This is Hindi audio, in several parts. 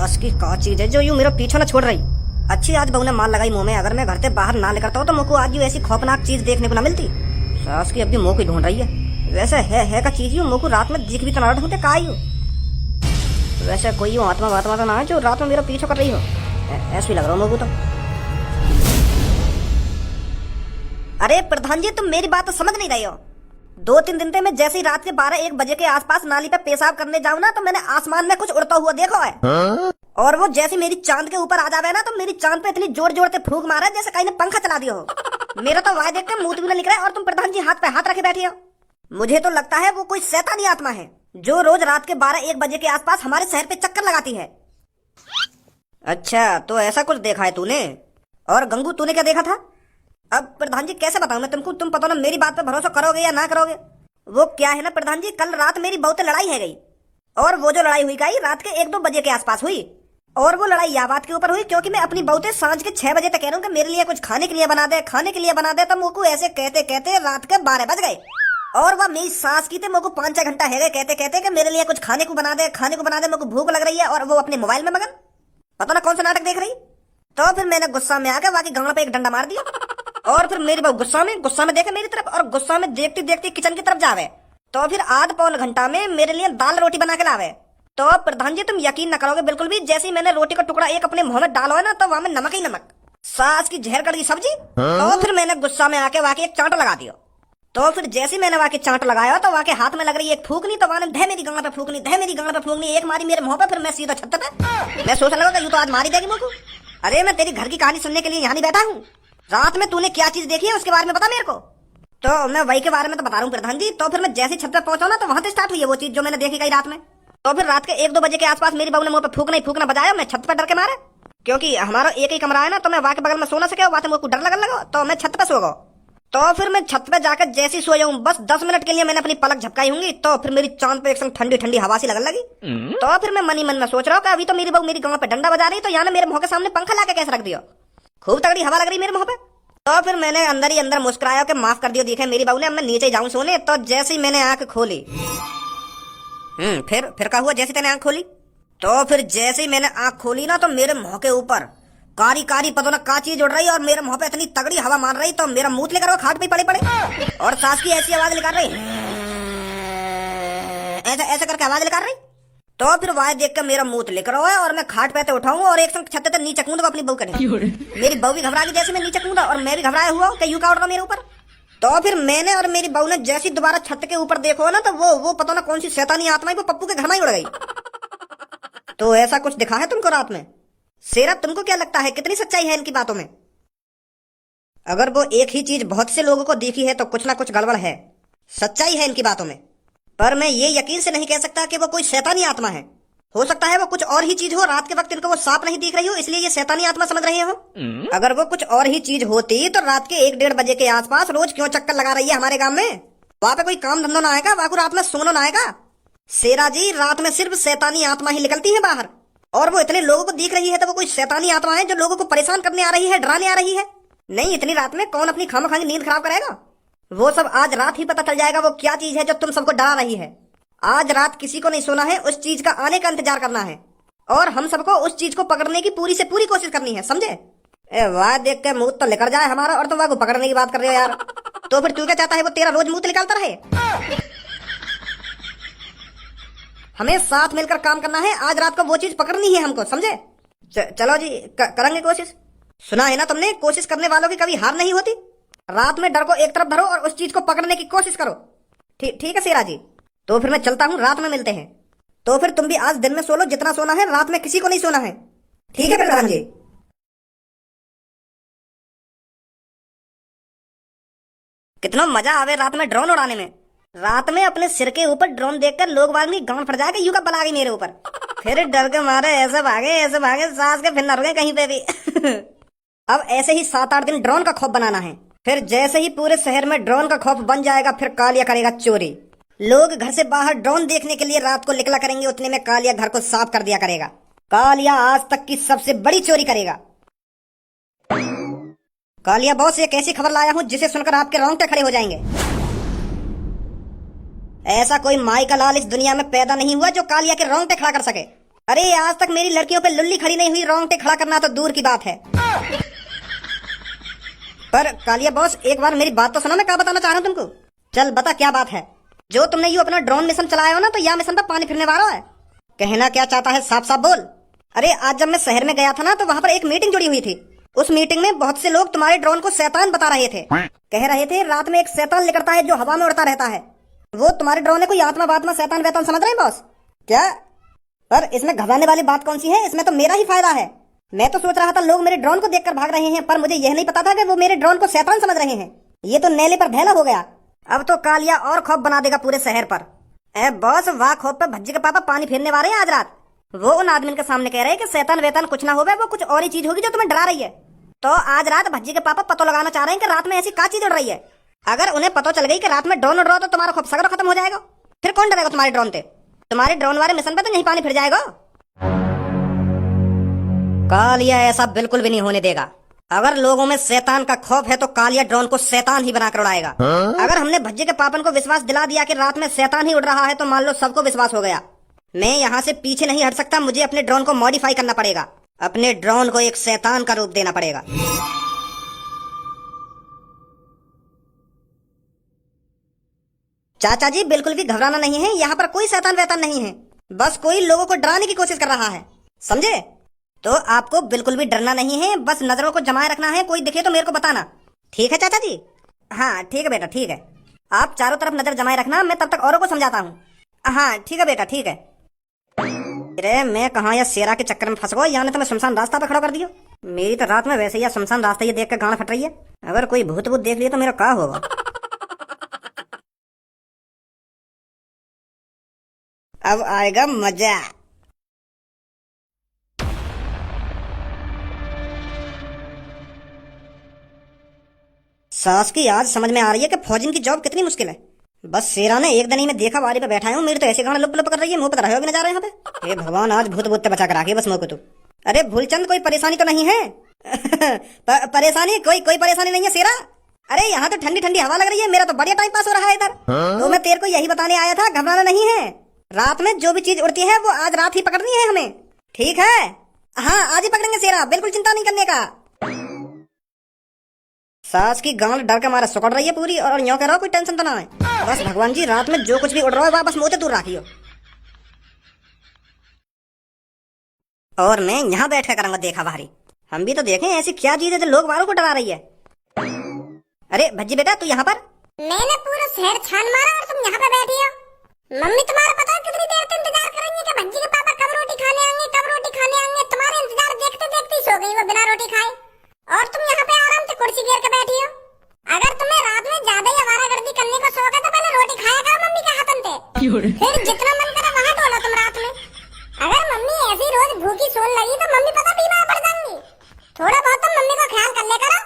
सास की का चीज है जो यूं मेरा पीछा न छोड़ रही। अच्छी आज बहू ने माल लगाई मुंह में, अगर मैं घर से बाहर ना निकलता हूँ तो मुझको आज यूं ऐसी खौफनाक चीज देखने को ना मिलती। सास की अब भी मुंह को ढूंढ रही है। वैसे है का चीज यूं मुझको रात में दिख भी तो ना ढूंढते का यूं। वैसे कोई यूं आत्मा वात्मा तो ना है जो रात में मेरा पीछा कर रही हो, ऐसा ही लग रहा हो मुझको तो। अरे प्रधान जी, तुम मेरी बात तो समझ नहीं रहे हो। 2-3 दिन से मैं जैसे ही रात के 12-1 बजे के आसपास नाली पे पेशाब करने जाऊं ना तो मैंने आसमान में कुछ उड़ता हुआ देखा है। और वो जैसे मेरी चांद के ऊपर आ जावे ना तो मेरी चांद पे इतनी जोर जोर से फूंक मारा जैसे कहीं ने पंखा चला दिया हो। मेरा तो वाह देख के मुंह भी ना निकला और तुम प्रधान जी हाथ पे हाथ रखे बैठे हो। मुझे तो लगता है वो कोई शैतानी आत्मा है जो रोज रात के 12-1 बजे के आसपास हमारे शहर पे चक्कर लगाती है। अच्छा, तो ऐसा कुछ देखा है तूने? और गंगू, तूने क्या देखा था? अब प्रधान जी कैसे बताऊं मैं तुमको, तुम पता ना मेरी बात पे भरोसा करोगे या ना करोगे। वो क्या है ना प्रधान जी, कल रात मेरी बहू से लड़ाई है गई और वो जो लड़ाई हुई गई रात के 1-2 बजे के आसपास हुई। और वो लड़ाई या बात के ऊपर हुई क्योंकि मैं अपनी बहू से सांझ के 6 बजे तक कह रहा हूँ कि मेरे लिए कुछ खाने के लिए बना दे, खाने के लिए बना दे। तो मुझको ऐसे कहते कहते रात के 12 बज गए और वह मेरी सास की थे मुझको 5-6 घंटा है गए कहते कहते कि मेरे लिए कुछ खाने को बना दे, खाने को बना दे, मुझको भूख लग रही है। और वो अपने मोबाइल में मगन, पता ना कौन सा नाटक देख रही। तो फिर मैंने गुस्सा में आकर वाकी गांव पे एक डंडा मार दिया और फिर मेरी बहू गुस्सा में देखे मेरी तरफ और गुस्सा में देखती देखती किचन की तरफ जावे। तो फिर आध पौन घंटा में मेरे लिए दाल रोटी बना के लावे। तो प्रधान जी तुम यकीन न करोगे बिल्कुल भी, जैसे ही मैंने रोटी का टुकड़ा एक अपने मुंह में डाला है ना तो वहां में नमक ही नमक, सास की जहर कड़ की सब्जी। तो फिर मैंने गुस्सा में आके वाके एक चांट लगा दिया। तो फिर जैसे मैंने वाके चांट लगाया तो वाके हाथ में लग रही एक फूकनी, तो वहां धे मेरी गांड पे फूकनी, धे मेरी गांड पे फूकनी, एक मारी मेरे मुंह पे। फिर मैं सीधा छत पे, मैं सोचने लगा यूं तो आज मारी देगी मुझको। अरे मैं तेरी घर की कहानी सुनने के लिए यहाँ नहीं बैठा हूँ। रात में तूने क्या चीज देखी है उसके बारे में बता मेरे को। तो मैं वही के बारे में तो बता रहा हूँ प्रधान जी। तो फिर मैं जैसे छत पे पहुंचा ना तो वहां से स्टार्ट हुई है वो चीज जो मैंने देखी गई रात में। तो फिर रात के 1-2 बजे के आसपास मेरी बहू ने मुंह पे फूकना ही फूकना बजाया। मैं छत पे डर के मारे क्योंकि हमारा एक ही कमरा है ना, तो मैं वहां के बगल में सो ना सके, वहां से मुझको डर लगने लगा तो मैं छत पे सो गया। तो फिर मैं छत पे जाकर जैसे ही सोया हूँ बस 10 मिनट के लिए मैंने अपनी पलक झपकाई होंगी तो फिर मेरी चांद पे एक संग ठंडी ठंडी हवा सी लगने लगी। तो फिर मैं मन ही मन में सोच रहा हूँ कि अभी तो मेरी बहू मेरी गांव पे डंडा बजा रही तो यहाँ मेरे मुंह के सामने पंखा लाके कैसे रख दिया, खूब तगड़ी हवा लग रही मेरे मुंह पे। तो फिर मैंने अंदर ही अंदर मुस्कुराया कि माफ कर दियो देखे मेरी बहू ने, अब मैं नीचे जाऊं सोने। तो जैसे ही मैंने आंख खोली, फिर क्या हुआ जैसे तेने आंख खोली? तो फिर जैसे ही मैंने आंख खोली ना तो मेरे मुंह के ऊपर कारी कारी पता ना का चीज उड़ रही और मेरे मुंह पे इतनी तगड़ी हवा मार रही तो मेरा मुंह लेकर वो खाट पे पड़े और सास की ऐसी आवाज निकाल रही, ऐसा ऐसा करके आवाज निकाल रही। तो फिर वह देख कर मेरा मुंह लेकर है और मैं खाट पे उठाऊं और एक संग छत नीचे कूदूंगा अपनी बहू करने। मेरी बहू भी घबरा गई जैसे मैं नीचे कूदा और मैं भी घबराया हुआ कि यूं का उड़ रहा मेरे ऊपर। तो फिर मैंने और मेरी बहू ने जैसी दोबारा छत के ऊपर देखो ना तो वो पता ना कौन सी शैतानी आत्मा है वो पप्पू के घर में ही उड़ गई। तो ऐसा कुछ दिखा है तुमको रात में? शेरा, तुमको क्या लगता है कितनी सच्चाई है इनकी बातों में? अगर वो एक ही चीज बहुत से लोगों को दिखी है तो कुछ ना कुछ गड़बड़ है, सच्चाई है इनकी बातों में। पर मैं ये यकीन से नहीं कह सकता कि वो कोई शैतानी आत्मा है। हो सकता है वो कुछ और ही चीज हो, रात के वक्त इनको वो सांप नहीं दिख रही हो इसलिए ये शैतानी आत्मा समझ रहे हो। अगर वो कुछ और ही चीज होती तो रात के 1-1.5 बजे के आसपास रोज क्यों चक्कर लगा रही है हमारे गांव में? वहां पे कोई काम धंधो ना आएगा, वहां को रात में सोना ना आएगा। शेरा जी, रात में सिर्फ शैतानी आत्मा ही निकलती है बाहर और वो इतने लोगों को दिख रही है तो वो कोई शैतानी आत्मा है जो लोगों को परेशान करने आ रही है, डराने आ रही है। नहीं, इतनी रात में कौन अपनी खामखानी नींद खराब करेगा? वो सब आज रात ही पता चल जाएगा वो क्या चीज है जो तुम सबको डरा रही है। आज रात किसी को नहीं सोना है, उस चीज का आने का इंतजार करना है और हम सबको उस चीज को पकड़ने की पूरी से पूरी कोशिश करनी है, समझे? वाह देख के मुंह तो लेकर जाए हमारा और तुम वह को पकड़ने की बात कर रहे हो यार। तो फिर तू क्या चाहता है वो तेरा रोज मुंह निकालता रहे? हमें साथ मिलकर काम करना है, आज रात को वो चीज पकड़नी है हमको, समझे? चलो जी करेंगे कोशिश। सुना है ना तुमने, कोशिश करने वालों की कभी हार नहीं होती। रात में डर को एक तरफ धरो और उस चीज को पकड़ने की कोशिश करो। ठीक है शेरा जी, तो फिर मैं चलता हूँ, रात में मिलते हैं। तो फिर तुम भी आज दिन में सो लो जितना सोना है, रात में किसी को नहीं सोना है। ठीक है प्रधान जी। कितना मजा आवे रात में ड्रोन उड़ाने में। रात में अपने सिर के ऊपर ड्रोन देखकर लोग बाद में गांव फट जाएगा, यूं का बला गई मेरे ऊपर। फिर डर के मारे ऐसे भागे सास के फिर न रुके कहीं पे भी। अब ऐसे ही 7-8 दिन ड्रोन का खौफ बनाना है। फिर जैसे ही पूरे शहर में ड्रोन का खौफ बन जाएगा फिर कालिया करेगा चोरी। लोग घर से बाहर ड्रोन देखने के लिए रात को निकला करेंगे, उतने में कालिया घर को साफ कर दिया करेगा। कालिया आज तक की सबसे बड़ी चोरी करेगा। कालिया बॉस, एक ऐसी खबर लाया हूँ जिसे सुनकर आपके रोंगटे खड़े हो जाएंगे। ऐसा कोई माई का लाल इस दुनिया में पैदा नहीं हुआ जो कालिया के रोंगटे खड़ा कर सके। अरे आज तक मेरी लड़कियों पे लुल्ली खड़ी नहीं हुई, रोंगटे खड़ा करना तो दूर की बात है। पर कालिया बॉस, एक बार मेरी बात तो सुनो, मैं क्या बताना चाह रहा हूँ तुमको। चल बता क्या बात है। जो तुमने यू अपना ड्रोन मिशन चलाया हो ना, तो यह मिशन पे पानी फिरने वाला है। कहना क्या चाहता है, साफ साफ बोल। अरे आज जब मैं शहर में गया था ना, तो वहाँ पर एक मीटिंग जुड़ी हुई थी। उस मीटिंग में बहुत से लोग तुम्हारे ड्रोन को शैतान बता रहे थे। कह रहे थे रात में एक शैतान निकलता है जो हवा में उड़ता रहता है। वो तुम्हारे ड्रोन है कोई आत्मा बात्मा शैतान वैतान समझ रहे हैं बॉस क्या? पर इसमें घबराने वाली बात कौन सी है, इसमें तो मेरा ही फायदा है। मैं तो सोच रहा था लोग मेरे ड्रोन को देखकर भाग रहे हैं, पर मुझे यह नहीं पता था कि वो मेरे ड्रोन को शैतान समझ रहे हैं। ये तो नेले पर भैला हो गया। अब तो कालिया और खौफ बना देगा पूरे शहर पर। ए बॉस, वाह खौफ पे भज्जी के पापा पानी फेरने वाले हैं आज रात। वो उन आदमी के सामने कह रहे हैं कि शैतान वेतान कुछ ना होवे, वो कुछ और ही चीज होगी जो तुम्हें डरा रही है। तो आज रात भज्जी के पापा पतो लगाना चाह रहे हैं कि रात में ऐसी क्या चीज उड़ रही है। अगर उन्हें पता चल गई कि रात में ड्रोन उड़ रहा, तो तुम्हारा खौफ सगरा खत्म हो जाएगा। फिर कौन डरेगा तुम्हारे ड्रोन से? तुम्हारे ड्रोन वाले मिशन पे तो नहीं पानी फिर जाएगा। कालिया ऐसा बिल्कुल भी नहीं होने देगा। अगर लोगों में शैतान का खौफ है तो कालिया ड्रोन को शैतान ही बनाकर उड़ाएगा। अगर हमने भज्जे के पापन को विश्वास दिला दिया कि रात में शैतान ही उड़ रहा है, तो मान लो सबको विश्वास हो गया। मैं यहाँ से पीछे नहीं हट सकता, मुझे अपने ड्रोन को मॉडिफाई करना पड़ेगा। अपने ड्रोन को एक शैतान का रूप देना पड़ेगा। चाचा जी बिल्कुल भी घबराना नहीं है, यहाँ पर कोई शैतान वैतान नहीं है। बस कोई लोगों को डराने की कोशिश कर रहा है, समझे? तो आपको बिल्कुल भी डरना नहीं है, बस नजरों को जमाए रखना है। कोई दिखे तो मेरे को बताना, ठीक है चाचा जी? हाँ ठीक है बेटा, ठीक है। आप चारों तरफ नजर जमाए रखना, मैं तब तक औरों को समझाता हूँ। हाँ ठीक है बेटा, ठीक है। अरे मैं कहाँ या शेरा के चक्कर में फंस गया, यहाँ ने तो मैं शमशान रास्ता पे खड़ा कर दिया। मेरी तो रात में वैसे ही शमशान रास्ता ये देख कर गाना फट रही है। अगर कोई भूत भूत देख लिया तो मेरा क्या होगा? अब आएगा मजा। सास की आज समझ में आ रही है कि फौजिन की जॉब कितनी मुश्किल है। बस शेरा ने एक दिन ही मैं देखा बारी पे बैठा हूँ, मेरी तो ऐसे गाना लुप लुप कर रही है, मुंह पर रहे भी ना जा रहे यहाँ पे। हे भगवान, आज भूत भूत बचा कर आके बस मुँह को तू। अरे भूलचंद, कोई परेशानी तो नहीं है? परेशानी कोई परेशानी नहीं है शेरा। अरे यहाँ तो ठंडी ठंडी हवा लग रही है, मेरा तो बढ़िया टाइम पास हो रहा है इधर। तो मैं तेरे को यही बताने आया था, घबराना नहीं है। रात में जो भी चीज उड़ती है वो आज रात ही पकड़नी है हमें, ठीक है? हाँ आज ही पकड़ेंगे शेरा, बिल्कुल चिंता नहीं करने का। सास की गांड डर के मारे सुकड़ रही है पूरी, और यूं कह रहा कोई टेंशन तो ना है। बस भगवान जी, रात में जो कुछ भी उड़ रहा है वह बस मुंह से दूर रखियो। और मैं यहाँ बैठ कर करूंगा देखा भारी। हम भी तो देखें ऐसी क्या चीज है जो लोग वालों को डरा रही है। अरे भज्जी बेटा, तू यहाँ पर? मैंने पूरा शहर छान मारा और तुम यहाँ पे बैठी हो। मम्मी तुम्हारा पता है कितनी देर से इंतजार कर रही है कि भज्जी के पापा कब रोटी खाने आएंगे, कब रोटी खाने आएंगे। तुम्हारे इंतजार देखते देखते ही सो गई वो बिना रोटी खाए, और तुम यहाँ पे आराम से कुर्सी घेर के बैठी हो। अगर तुम्हें रात में ज्यादा ही आवारागर्दी करने का शौक है तो पहले रोटी खाया करो मम्मी के हाथन से, फिर जितना मन करे वहाँ डोलो तुम रात में। अगर मम्मी ऐसी रोज भूखी सोने लगी तो मम्मी पता बीमार पड़ जाएंगी। थोड़ा बहुत तुम मम्मी का ख्याल कर ले करो।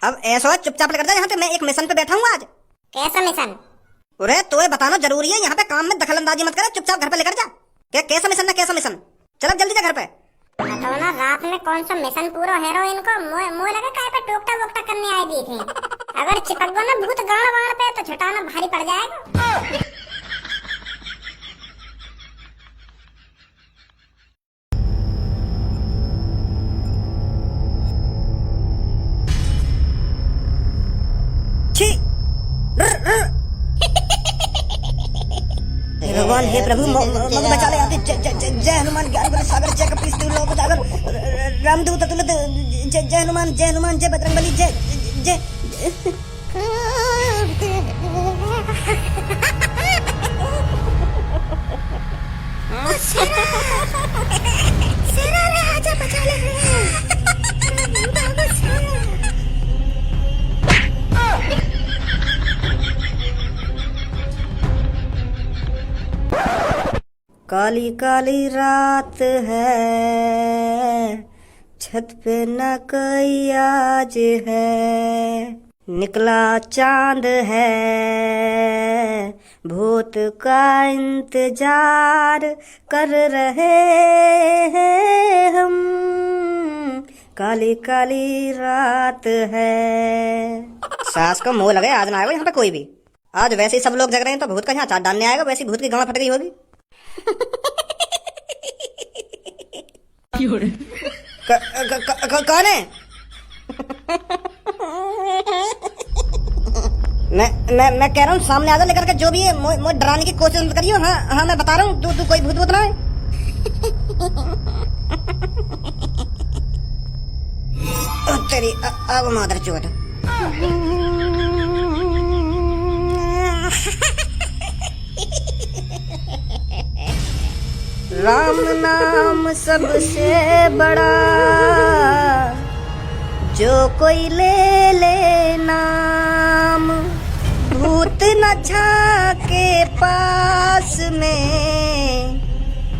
अब ऐसा चुपचाप कर जा, यहाँ पे मैं एक मिशन पे बैठा हूँ आज। कैसा मिशन? अरे तो बताना जरूरी है, यहाँ पे काम में दखल अंदाजी मत करे, चुपचाप घर पे लेकर जा। क्या कैसा मिशन है, कैसा मिशन? चल जल्दी जा घर पे। बताओ ना, रात में कौन सा मिशन पूरा हीरोइन को मुँह लगा काय पे टोकटा वोकटा करने आई दी थी। अगर चिपक गो ना भूत गाड़ वाड़ पे तो छुटाना भारी पड़ जाएगा। भगवान हे प्रभु मग बचा ले आते। जय हनुमान ज्ञान गुण सागर जय कपीस तिहु लोक उजागर रामदूत अतुलित जय हनुमान जय बजरंगबली जय जय। सेना रे आजा बचा ले। काली काली रात है, छत पे न कोई आज है, निकला चांद है, भूत का इंतजार कर रहे हैं हम, काली काली रात है। सास को मोह लगे आज ना आएगा यहाँ पे कोई भी। आज वैसे ही सब लोग जग रहे हैं तो भूत का यहाँ चाट डालने आएगा, वैसी भूत की गांड फट गई होगी। कौन है? मैं कह रहा हूँ सामने आ जा लेकर के, जो भी है मुझे डराने की कोशिश मत करियो। हाँ हाँ मैं बता रहा हूँ, तू कोई भूत भूत ना है। तेरी अब मादर चोट। राम नाम सबसे बड़ा, जो कोई ले ले नाम, भूत न झाके पास में,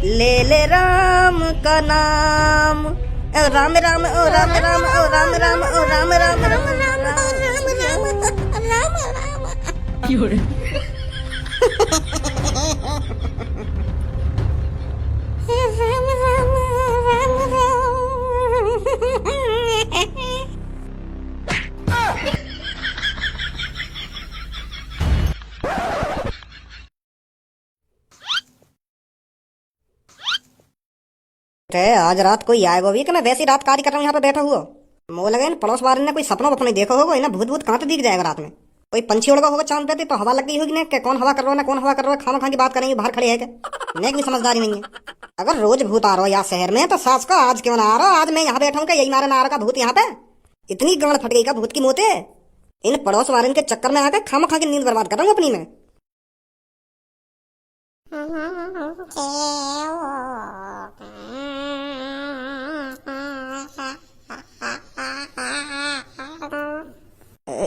ले ले राम का नाम। ओ राम राम ओ राम राम ओ राम राम ओ राम राम राम राम आज रात कोई आएगा भी कि मैं वैसी रात कार्य कर रहा हूँ यहाँ पे बैठा हुआ। मोह लगे इन पड़ोस वाले ने कोई सपनों वपन देखो होगा, इन्हें भूत भूत कहाँ तो दिख जाएगा रात में। कोई पंछी उड़ गया होगा चांद पे तो हवा लग गई होगी ना, कि कौन हवा कर रहा है ना कौन हवा कर रहा है, खामा खा की बात करेंगे बाहर खड़े है क्या? इन्हें भी समझदारी नहीं है। अगर रोज भूत आ रहा हो यहाँ शहर में तो सास का आज क्यों ना आ रहा? आज मैं यहाँ बैठा हूँ, यही मारे ना आ रहा का भूत यहाँ पे? इतनी गांड फट गई का भूत की मोते? इन पड़ोस वाले के चक्कर में आकर खामा खा की नींद बर्बाद कर रहा हूँ अपनी में।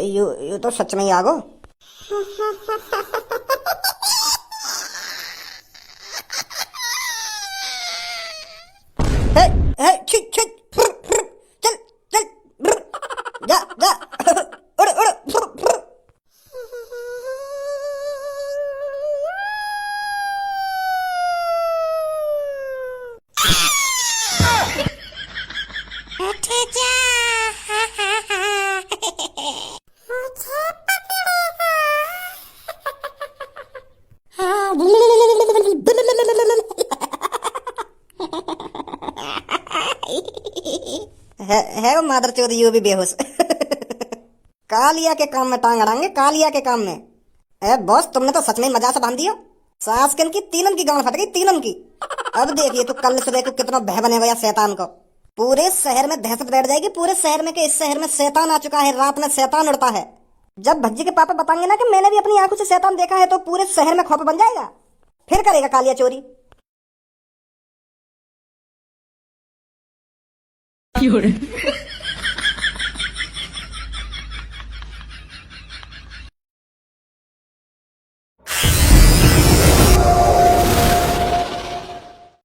यू तो सच में ही आगो। छी छी चल चल जा जा उड़ उड़ है वो मादर चौधरी यू भी बेहोश। कालिया के काम में टांग अड़ाएंगे, कालिया के काम में। बॉस तुमने तो सच में मजा से बांध दिया। सास की तीनों की गांड फट गई, तीनों की। अब देखिए तू कल सुबह को कितना भय बनेगा या शैतान को। पूरे शहर में दहशत बैठ जाएगी, पूरे शहर में कि इस शहर में शैतान आ चुका है, रात में शैतान उड़ता है। जब भज्जी के पापा बताएंगे ना कि मैंने भी अपनी आंखों से शैतान देखा है, तो पूरे शहर में खौफ बन जाएगा। फिर करेगा कालिया चोरी।